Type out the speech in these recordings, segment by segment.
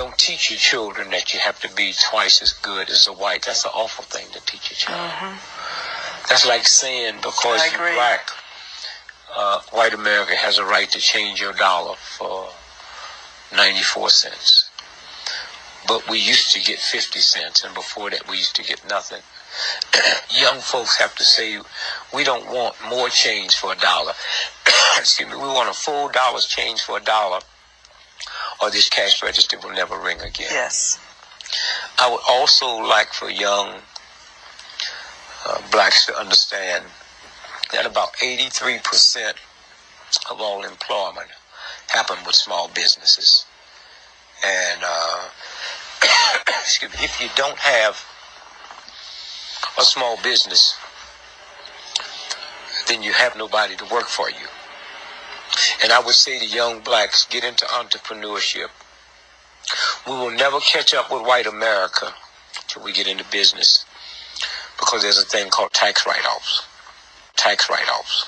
don't teach your children that you have to be twice as good as a white. That's an awful thing to teach a child. That's like saying because you're black, white America has a right to change your dollar for 94 cents. But we used to get 50 cents, and before that we used to get nothing. Young folks have to say, we don't want more change for $1. Excuse me, we want a full dollar's change for $1, or this cash register will never ring again. Yes. I would also like for young blacks to understand that about 83% of all employment happen with small businesses. And excuse me, if you don't have a small business, then you have nobody to work for you. And I would say to young blacks, get into entrepreneurship. We will never catch up with white America till we get into business, because there's a thing called tax write-offs. Tax write-offs.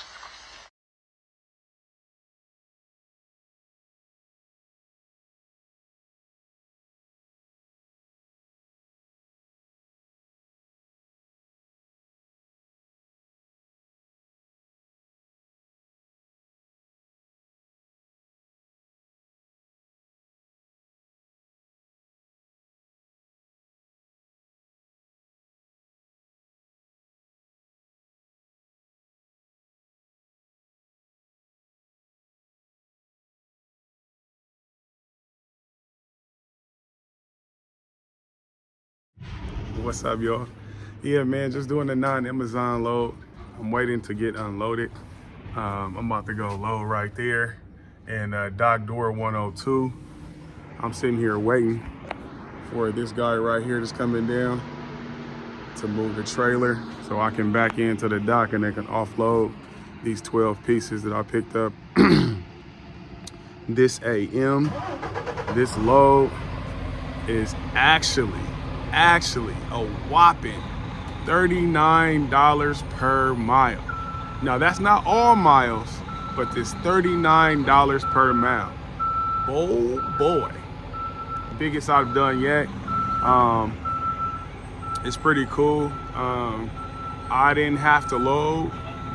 What's up, y'all? Yeah, man, just doing the non-Amazon load. I'm waiting to get unloaded. I'm about to go load right there. And Dock Door 102. I'm sitting here waiting for this guy right here that's coming down to move the trailer so I can back into the dock and they can offload these 12 pieces that I picked up this AM. This load is actually a whopping $39 per mile. Now that's not all miles, but it's $39 per mile. Oh boy, biggest I've done yet. It's pretty cool. I didn't have to load.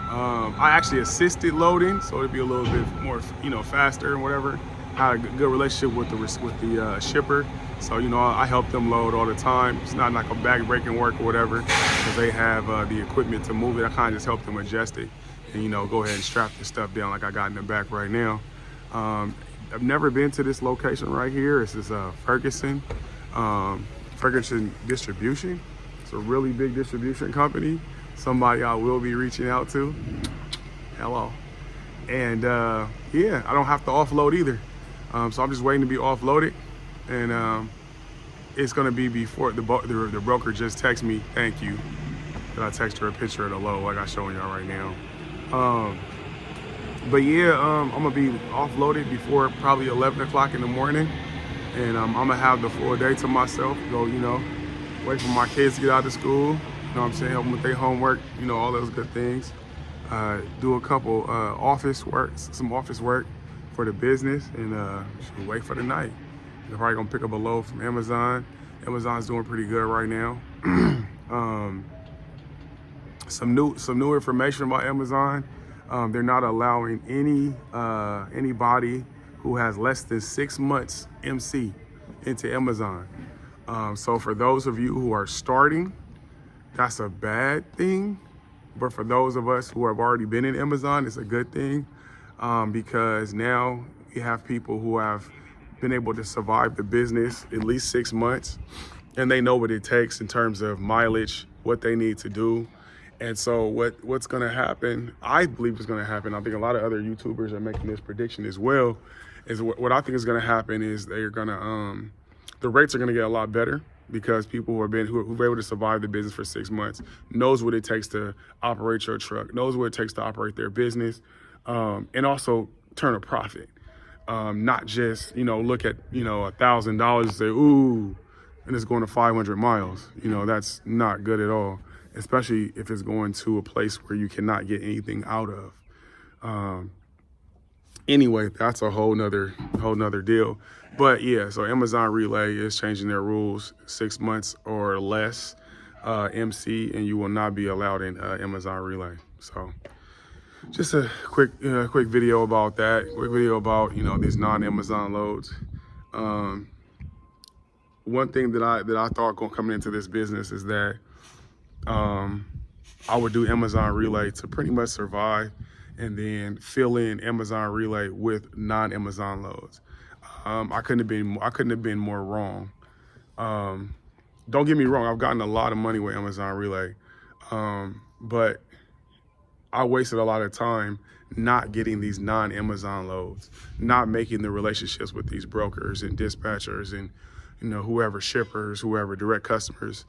I actually assisted loading, so it'd be a little bit more, faster and whatever. I had a good relationship with the shipper. So, I help them load all the time. It's not like a back-breaking work or whatever, because they have the equipment to move it. I kind of just help them adjust it and, go ahead and strap the stuff down like I got in the back right now. I've never been to this location right here. This is Ferguson Distribution. It's a really big distribution company. Somebody I will be reaching out to. Hello. And yeah, I don't have to offload either. So I'm just waiting to be offloaded. And it's gonna be before the broker just texted me, thank you. And I text her a picture of the load like I'm showing y'all right now. But yeah, I'm gonna be offloaded before probably 11 o'clock in the morning. And I'm gonna have the full day to myself, go, wait for my kids to get out of school, help them with their homework, all those good things. Do a couple some office work for the business, and wait for the night. They're probably gonna pick up a load from Amazon. Amazon's doing pretty good right now. Some new information about Amazon. They're not allowing anybody who has less than 6 months MC into Amazon. So for those of you who are starting, that's a bad thing. But for those of us who have already been in Amazon, it's a good thing, because now we have people who have been able to survive the business at least 6 months, and they know what it takes in terms of mileage, what they need to do. And so what's gonna happen, I believe is gonna happen, I think a lot of other YouTubers are making this prediction as well, is what I think is gonna happen is they're gonna, the rates are gonna get a lot better, because people who are able to survive the business for 6 months knows what it takes to operate your truck, knows what it takes to operate their business, and also turn a profit. Not just, look at, $1,000 and say, ooh, and it's going to 500 miles. That's not good at all, especially if it's going to a place where you cannot get anything out of. anyway, that's a whole nother deal. But yeah, so Amazon Relay is changing their rules, 6 months or less MC, and you will not be allowed in Amazon Relay. So just a quick video about that. Quick video about, you know, these non-Amazon loads. One thing that I thought coming into this business is that I would do Amazon Relay to pretty much survive, and then fill in Amazon Relay with non-Amazon loads. I couldn't have been more wrong. Don't get me wrong, I've gotten a lot of money with Amazon Relay, but I wasted a lot of time not getting these non-Amazon loads, not making the relationships with these brokers and dispatchers and, you know, whoever, shippers, whoever, direct customers.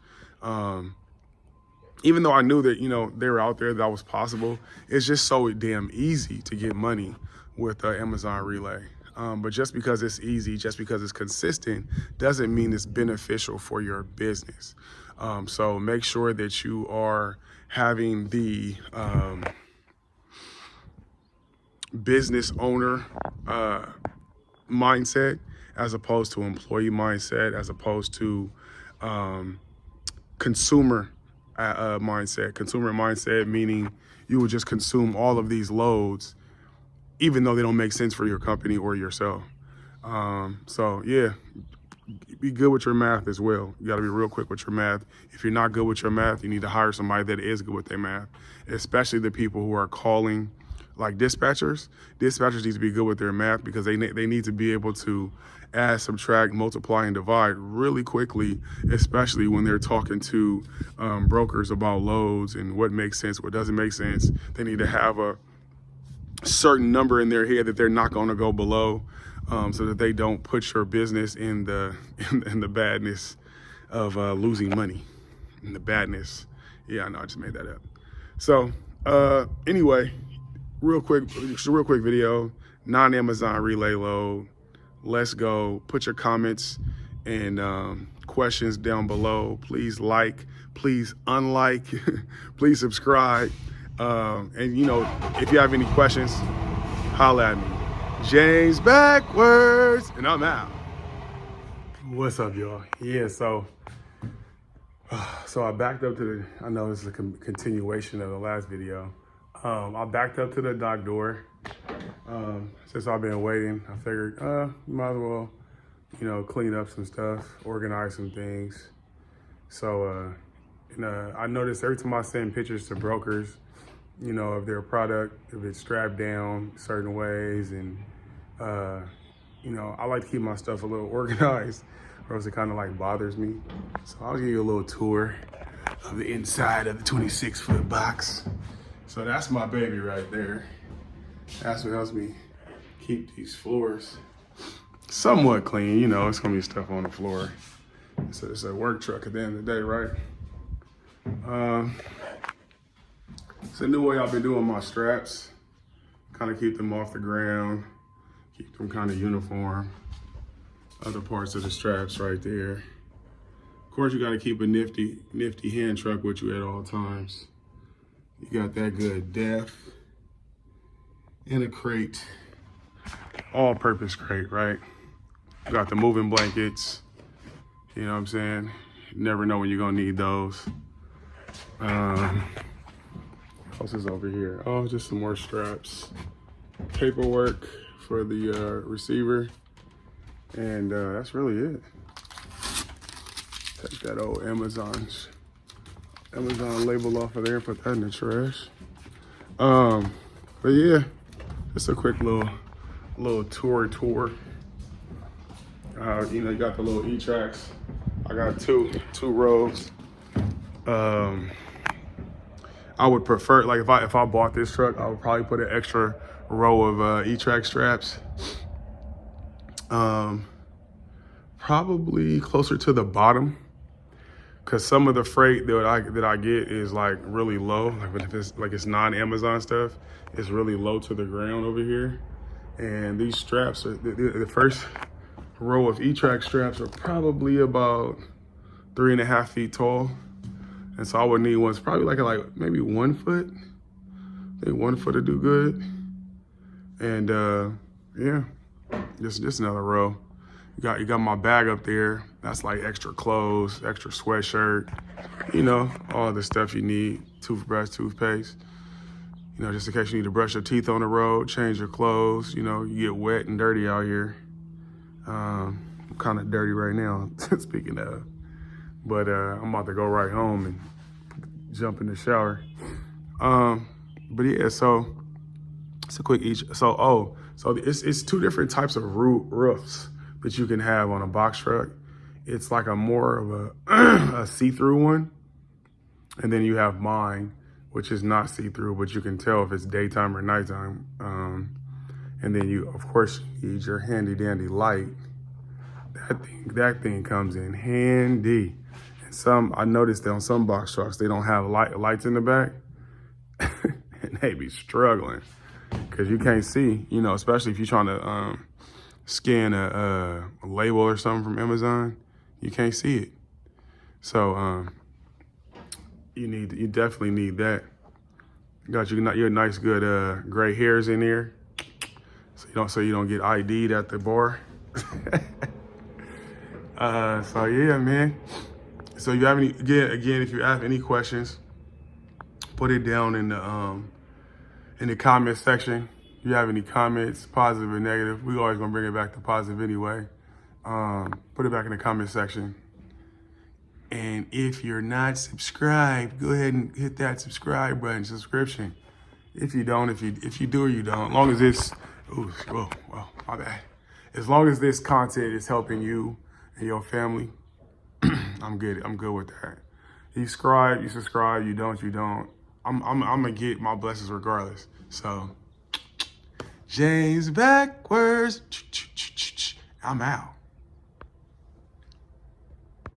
Even though I knew that, you know, they were out there, that was possible, it's just so damn easy to get money with Amazon Relay. But just because it's easy, just because it's consistent, doesn't mean it's beneficial for your business. So make sure that you are having the business owner mindset as opposed to employee mindset, as opposed to consumer mindset. Consumer mindset meaning you would just consume all of these loads even though they don't make sense for your company or yourself. So yeah, be good with your math as well. You gotta be real quick with your math. If you're not good with your math, you need to hire somebody that is good with their math, especially the people who are calling, like dispatchers. Dispatchers need to be good with their math because they need to be able to add, subtract, multiply, and divide really quickly, especially when they're talking to brokers about loads and what makes sense, what doesn't make sense. They need to have a certain number in their head that they're not going to go below, so that they don't put your business in the badness of losing money. In the badness. Yeah, I know, I just made that up. So anyway, real quick video, non-Amazon Relay load. Let's go. Put your comments and questions down below. Please like, please unlike, please subscribe. And you know, if you have any questions, holla at me. James Backwards, and I'm out. What's up, y'all? Yeah, so I backed up to I know this is a continuation of the last video. I backed up to the dock door. Since I've been waiting, I figured, might as well, you know, clean up some stuff, organize some things. So, I noticed every time I send pictures to brokers, you know, of their product, if it's strapped down certain ways, and, you know, I like to keep my stuff a little organized, or else it kind of like bothers me. So I'll give you a little tour of the inside of the 26-foot box. So that's my baby right there. That's what helps me keep these floors somewhat clean. You know, it's gonna be stuff on the floor. It's a work truck at the end of the day, right? It's a new way I've been doing my straps. Kind of keep them off the ground, keep them kind of uniform. Other parts of the straps right there. Of course, you gotta keep a nifty hand truck with you at all times. You got that good depth. In a crate, all-purpose crate, right? You got the moving blankets, you know what I'm saying? You never know when you're gonna need those. What else is over here? Oh, just some more straps. Paperwork for the receiver, and that's really it. Take that old Amazon label off of there and put that in the trash. But yeah. Just a quick little tour. You know, you got the little E-Tracks. I got two rows. I would prefer, like if I bought this truck, I would probably put an extra row of E-Track straps. Probably closer to the bottom, because some of the freight that I get is like really low. Like if it's non-Amazon stuff, it's really low to the ground over here. And these straps are the first row of E-Track straps are probably about 3.5 feet tall. And so I would need ones probably like maybe 1 foot. I think 1 foot to do good. And yeah, just another row. You got my bag up there. That's like extra clothes, extra sweatshirt, you know, all the stuff you need. Toothbrush, toothpaste. You know, just in case you need to brush your teeth on the road, change your clothes. You know, you get wet and dirty out here. I'm kind of dirty right now, speaking of. But I'm about to go right home and jump in the shower. But yeah, so it's a quick each. So it's two different types of roofs that you can have on a box truck. It's like a more of a see-through one. And then you have mine, which is not see-through, but you can tell if it's daytime or nighttime. And then you, of course, you need your handy dandy light. That thing comes in handy. And I noticed that on some box trucks, they don't have lights in the back. And they be struggling because you can't see, you know, especially if you're trying to scan a label or something from Amazon, you can't see it. So you definitely need that. Got your nice good gray hairs in there, so you don't get ID'd at the bar. So yeah, man. So you have any again if you have any questions, put it down in the comment section. If you have any comments, positive or negative, we always gonna bring it back to positive anyway. Put it back in the comment section. And if you're not subscribed, go ahead and hit that subscribe button, subscription. If you don't, if you do or you don't, as long as this, my bad. As long as this content is helping you and your family, I'm good. I'm good with that. You subscribe. You don't. I'm gonna get my blessings regardless. So, James backwards. I'm out.